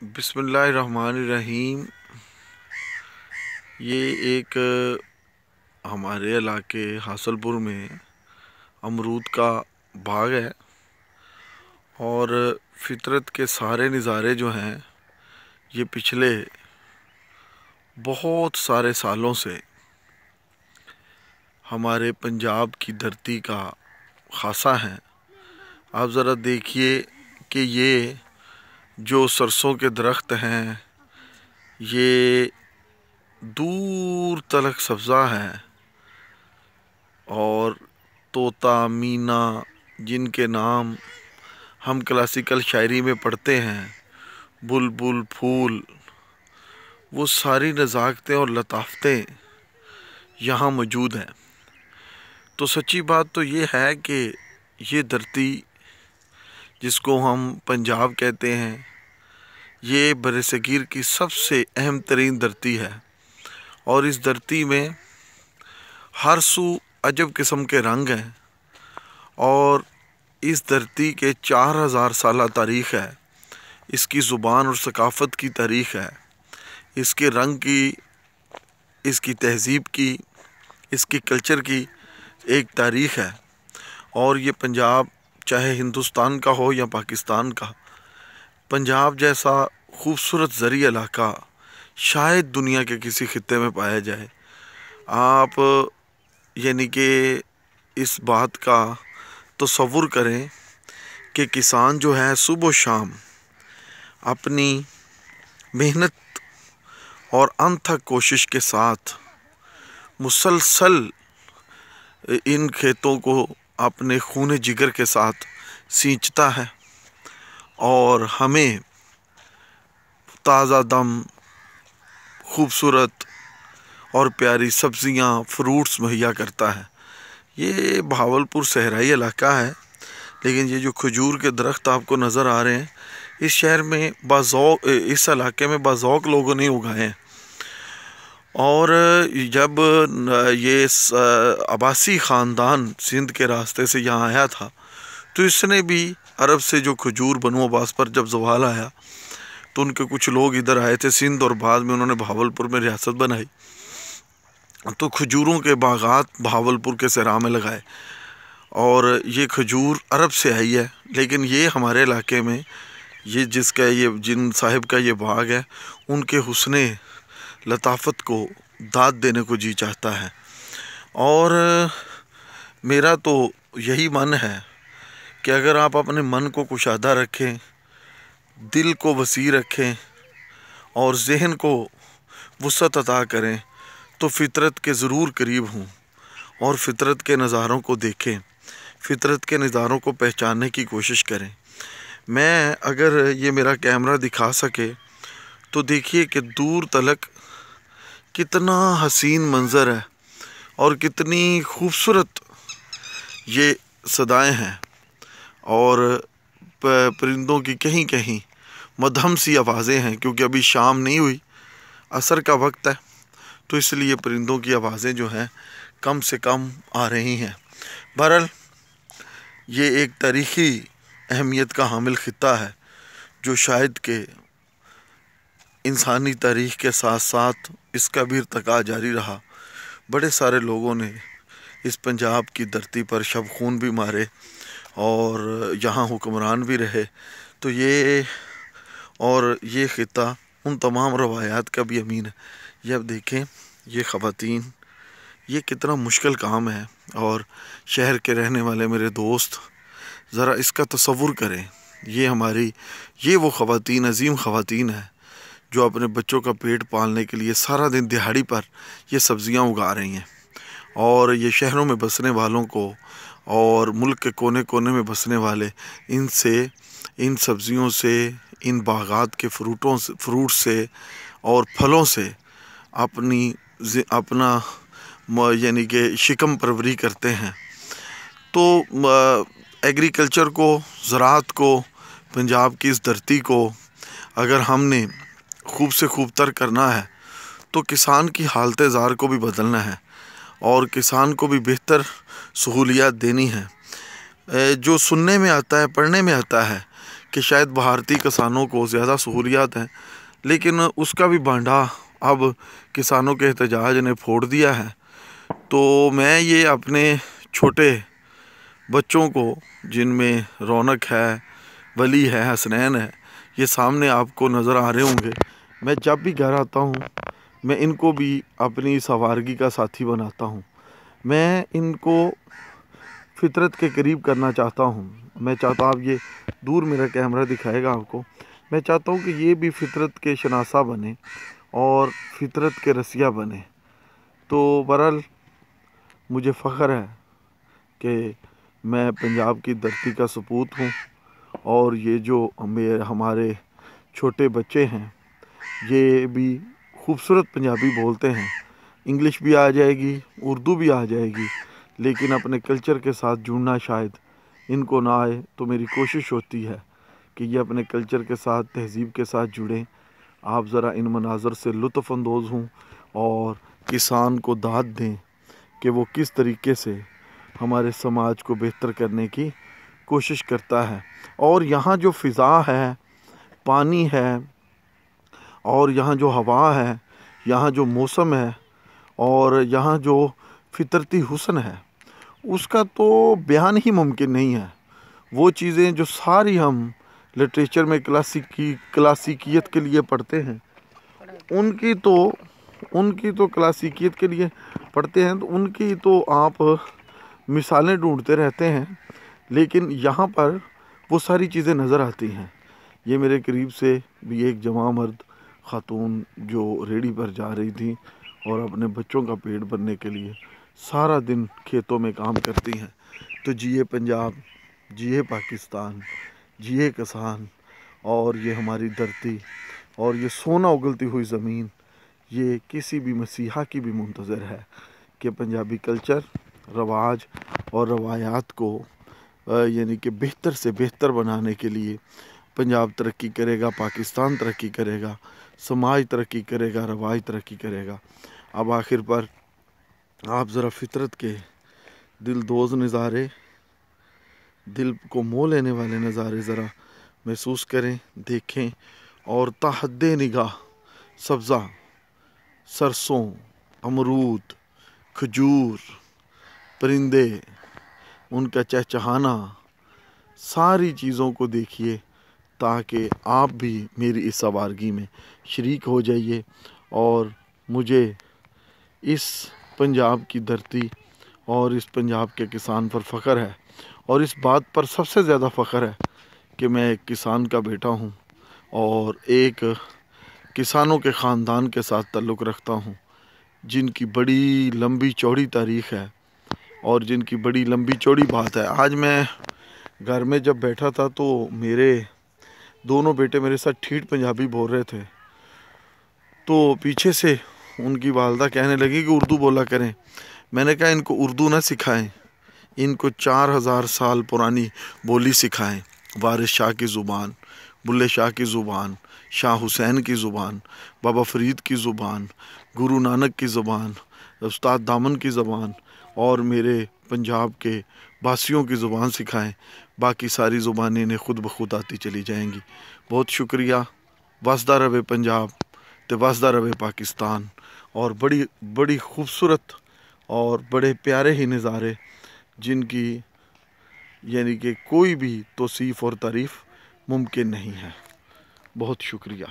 बिस्मिल्लाहिर्रहमानिर्रहीम। ये एक हमारे इलाके हासलपुर में अमरूद का बाग है और फितरत के सारे नज़ारे जो हैं ये पिछले बहुत सारे सालों से हमारे पंजाब की धरती का खासा हैं। आप ज़रा देखिए कि ये जो सरसों के दरख्त हैं ये दूर तलक सब्ज़ा है और तोता मीना जिनके नाम हम क्लासिकल शायरी में पढ़ते हैं, बुलबुल फूल, वो सारी नज़ाकतें और लताफ़तें यहाँ मौजूद हैं। तो सच्ची बात तो ये है कि ये धरती जिसको हम पंजाब कहते हैं ये बरसगीर की सबसे अहम तरीन धरती है और इस धरती में हर सू अजब किस्म के रंग हैं और इस धरती के 4000 साल तारीख़ है। इसकी ज़ुबान और सकाफ़त की तारीख़ है, इसके रंग की, इसकी तहज़ीब की, इसकी कल्चर की एक तारीख़ है। और ये पंजाब चाहे हिंदुस्तान का हो या पाकिस्तान का, पंजाब जैसा खूबसूरत ज़री इलाका शायद दुनिया के किसी खित्ते में पाया जाए। आप यानी कि इस बात का तसव्वुर करें कि किसान जो है सुबह शाम अपनी मेहनत और अनथक कोशिश के साथ मुसलसल इन खेतों को अपने खून जिगर के साथ सींचता है और हमें ताज़ा दम खूबसूरत और प्यारी सब्ज़ियाँ फ्रूट्स मुहैया करता है। ये भावलपुर सहराई इलाका है, लेकिन ये जो खजूर के दरख्त आपको नज़र आ रहे हैं इस शहर में बाज़ौक़, इस इलाके में बाज़ौक़ लोगों ने उगाए हैं। और जब ये अब्बासी ख़ानदान सिंध के रास्ते से यहाँ आया था तो इसने भी अरब से जो खजूर बनु अब्बास पर जब ज़वाल आया तो उनके कुछ लोग इधर आए थे सिंध और बाद में उन्होंने भावलपुर में रियासत बनाई तो खजूरों के बागात भावलपुर के सहरा में लगाए और ये खजूर अरब से आई है। लेकिन ये हमारे इलाके में ये जिसका ये जिन साहिब का ये बाग है उनके हुस्ने लताफ़त को दाद देने को जी चाहता है। और मेरा तो यही मन है कि अगर आप अपने मन को कुशादा रखें, दिल को वसी रखें और ज़हन को वुसअत अता करें तो फ़ितरत के ज़रूर करीब हूँ और फ़ितरत के नज़ारों को देखें, फ़ितरत के नज़ारों को पहचानने की कोशिश करें। मैं अगर ये मेरा कैमरा दिखा सके तो देखिए कि दूर तलक कितना हसीन मंज़र है और कितनी खूबसूरत ये सदाएं हैं और परिंदों की कहीं कहीं मध्यम सी आवाज़ें हैं, क्योंकि अभी शाम नहीं हुई, असर का वक्त है, तो इसलिए परिंदों की आवाज़ें जो हैं कम से कम आ रही हैं। बहरहाल ये एक तारीख़ी अहमियत का हामिल खित्ता है जो शायद के इंसानी तारीख़ के साथ साथ इसका भी इर्तिक़ा जारी रहा। बड़े सारे लोगों ने इस पंजाब की धरती पर शब खून भी मारे और यहाँ हुक्मरान भी रहे। तो ये खित्ता उन तमाम रवायात का भी अमीन है। ये अब देखें ये ख़वातीन, ये कितना मुश्किल काम है और शहर के रहने वाले मेरे दोस्त ज़रा इसका तसव्वुर करें। ये वो ख़वातीन, अजीम ख़वातीन हैं जो अपने बच्चों का पेट पालने के लिए सारा दिन दिहाड़ी पर ये सब्ज़ियाँ उगा रही हैं और ये शहरों में बसने वालों को और मुल्क के कोने कोने में बसने वाले इनसे, इन सब्ज़ियों से, इन बागात के फ्रूट से और फलों से अपना यानी कि शिकम परवरी करते हैं। तो एग्रीकल्चर को, ज़राअत को, पंजाब की इस धरती को अगर हमने खूब से खूब तर करना है तो किसान की हालत ज़ार को भी बदलना है और किसान को भी बेहतर सहूलियात देनी है। जो सुनने में आता है, पढ़ने में आता है کہ شاید بھارتی کسانوں کو زیادہ سہولیات ہیں، لیکن اس کا بھی بانڈا اب کسانوں کے احتجاج نے پھوڑ دیا ہے۔ تو میں یہ اپنے چھوٹے بچوں کو، جن میں رونق ہے، ولی ہے، حسنین ہے، یہ سامنے آپ کو نظر آ رہے ہوں گے، میں جب بھی گھر آتا ہوں میں ان کو بھی اپنی سوارگی کا ساتھی بناتا ہوں۔ میں ان کو فطرت کے قریب کرنا چاہتا ہوں۔ میں چاہتا ہوں، اب یہ دور میرا کیمرہ دکھائے گا آپ کو، میں چاہتا ہوں کہ یہ بھی فطرت کے شناسہ بنے اور فطرت کے رسیہ بنے۔ تو بہرحال مجھے فخر ہے کہ میں پنجاب کی دھرتی کا سپوت ہوں، اور یہ جو ہمارے چھوٹے بچے ہیں یہ بھی خوبصورت پنجابی بولتے ہیں۔ انگلش بھی آ جائے گی، اردو بھی آ جائے گی، لیکن اپنے کلچر کے ساتھ جڑنا شاید ان کو نہ آئے۔ تو میری کوشش ہوتی ہے کہ یہ اپنے کلچر کے ساتھ، تہذیب کے ساتھ جڑیں۔ آپ ذرا ان مناظر سے لطف اندوز ہوں اور کسان کو داد دیں کہ وہ کس طریقے سے ہمارے سماج کو بہتر کرنے کی کوشش کرتا ہے۔ اور یہاں جو فضا ہے، پانی ہے، اور یہاں جو ہوا ہے، یہاں جو موسم ہے، اور یہاں جو فطرتی حسن ہے، اس کا تو بیان ہی ممکن نہیں ہے۔ وہ چیزیں جو ساری ہم لٹریچر میں کلاسیکیت کے لیے پڑھتے ہیں، ان کی تو کلاسیکیت کے لیے پڑھتے ہیں، تو ان کی تو آپ مثالیں ڈھونڈتے رہتے ہیں، لیکن یہاں پر وہ ساری چیزیں نظر آتی ہیں۔ یہ میرے قریب سے بھی ایک جوان مرد خاتون جو ریڑھی پر جا رہی تھی اور اپنے بچوں کا پیٹ بھرنے کے لیے سارا دن کھیتوں میں کام کرتی ہیں۔ تو جیے پنجاب، جیے پاکستان، جیے کسان، اور یہ ہماری دھرتی اور یہ سونا اگلتی ہوئی زمین، یہ کسی بھی مسیحا کی بھی منتظر ہے کہ پنجابی کلچر، رواج اور روایات کو یعنی کہ بہتر سے بہتر بنانے کے لیے پنجاب ترقی کرے گا، پاکستان ترقی کرے گا، سماج ترقی کرے گا، رواج ترقی کرے گا۔ اب آخر پر آپ ذرا فطرت کے دل دوز نظارے، دل کو مو لینے والے نظارے ذرا محسوس کریں، دیکھیں، اور تحد نگاہ سبزہ، سرسوں، امرود، کھجور، پرندے، ان کا چہچہانا، ساری چیزوں کو دیکھیے، تاکہ آپ بھی میری اس سوارگی میں شریک ہو جائیے۔ اور مجھے اس پنجاب کی دھرتی اور اس پنجاب کے کسان پر فخر ہے، اور اس بات پر سب سے زیادہ فخر ہے کہ میں ایک کسان کا بیٹا ہوں اور ایک کسانوں کے خاندان کے ساتھ تعلق رکھتا ہوں، جن کی بڑی لمبی چوڑی تاریخ ہے اور جن کی بڑی لمبی چوڑی بات ہے۔ آج میں گھر میں جب بیٹھا تھا تو میرے دونوں بیٹے میرے ساتھ ٹھیٹ پنجابی بول رہے تھے، تو پیچھے سے ان کی والدہ کہنے لگی کہ اردو بولا کریں۔ میں نے کہا ان کو اردو نہ سکھائیں، ان کو 4000 سال پرانی بولی سکھائیں، وارث شاہ کی زبان، بلے شاہ کی زبان، شاہ حسین کی زبان، بابا فرید کی زبان، گرو نانک کی زبان، استاد دامن کی زبان، اور میرے پنجاب کے باسیوں کی زبان سکھائیں۔ باقی ساری زبانیں انہیں خود بخود آتی چلی جائیں گی۔ بہت شکریہ۔ وسدا رہے پنجاب تے وسدا رہے پاکستان، اور بڑی خوبصورت اور بڑے پیارے ہی نظارے، جن کی یعنی کہ کوئی بھی توصیف اور تعریف ممکن نہیں ہے۔ بہت شکریہ۔